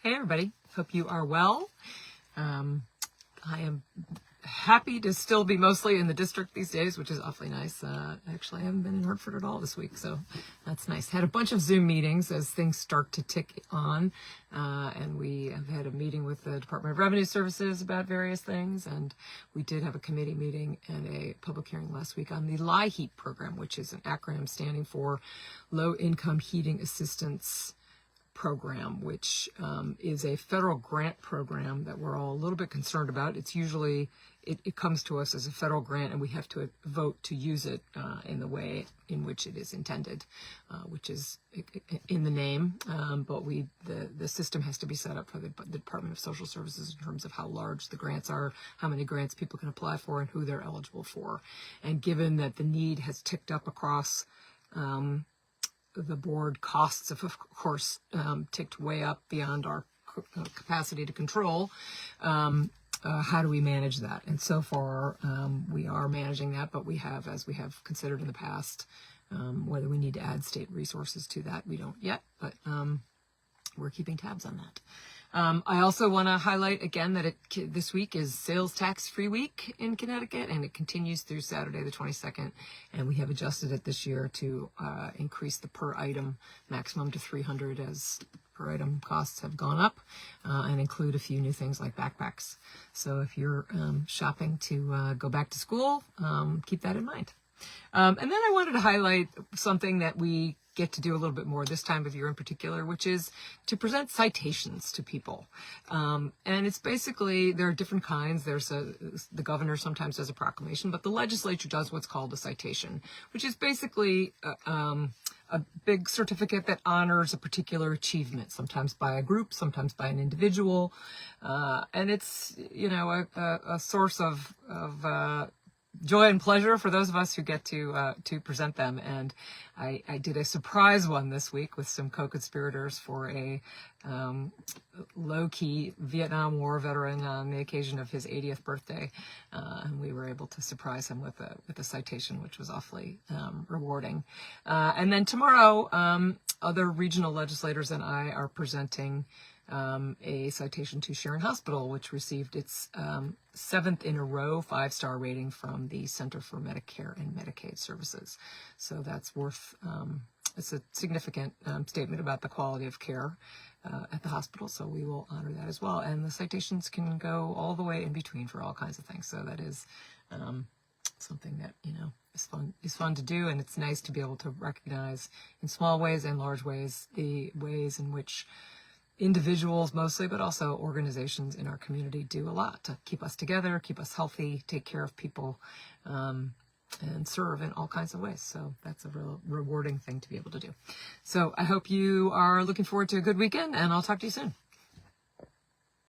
Hey everybody, hope you are well. I am happy to still be mostly in the district these days, which is awfully nice. Actually, I haven't been in Hartford at all this week, so that's nice. Had a bunch of Zoom meetings as things start to tick on, and we have had a meeting with the Department of Revenue Services about various things, and we did have a committee meeting and a public hearing last week on the LIHEAP program, which is an acronym standing for Low Income Heating Assistance Program, which is a federal grant program that we're all a little bit concerned about. It's usually, it comes to us as a federal grant and we have to vote to use it in the way in which it is intended, which is in the name, but the system has to be set up for the Department of Social Services in terms of how large the grants are, how many grants people can apply for, and who they're eligible for. And given that the need has ticked up across the board, costs have, of course, ticked way up beyond our capacity to control. How do we manage that? And so far, we are managing that, but we have, as we have considered in the past, whether we need to add state resources to that, we don't yet, but we're keeping tabs on that. I also want to highlight again that this week is sales tax free week in Connecticut, and it continues through Saturday the 22nd, and we have adjusted it this year to increase the per item maximum to $300 as per item costs have gone up, and include a few new things like backpacks. So if you're shopping to go back to school, keep that in mind. And then I wanted to highlight something that we get to do a little bit more this time of year in particular, which is to present citations to people. And it's basically, there are different kinds. The governor sometimes does a proclamation, but the legislature does what's called a citation, which is basically a big certificate that honors a particular achievement, sometimes by a group, sometimes by an individual. And it's, a source of joy and pleasure for those of us who get to present them. And I did a surprise one this week with some co-conspirators for a low-key Vietnam War veteran on the occasion of his 80th birthday. And we were able to surprise him with a citation, which was awfully rewarding. And then tomorrow, other regional legislators and I are presenting a citation to Sharon Hospital, which received its 7th in a row 5-star rating from the Center for Medicare and Medicaid Services. So that's worth, it's a significant statement about the quality of care at the hospital. So we will honor that as well. And the citations can go all the way in between for all kinds of things. So that is something that, is fun to do. And it's nice to be able to recognize in small ways and large ways the ways in which individuals mostly, but also organizations in our community do a lot to keep us together, keep us healthy, take care of people, and serve in all kinds of ways. So that's a real rewarding thing to be able to do. So I hope you are looking forward to a good weekend, and I'll talk to you soon.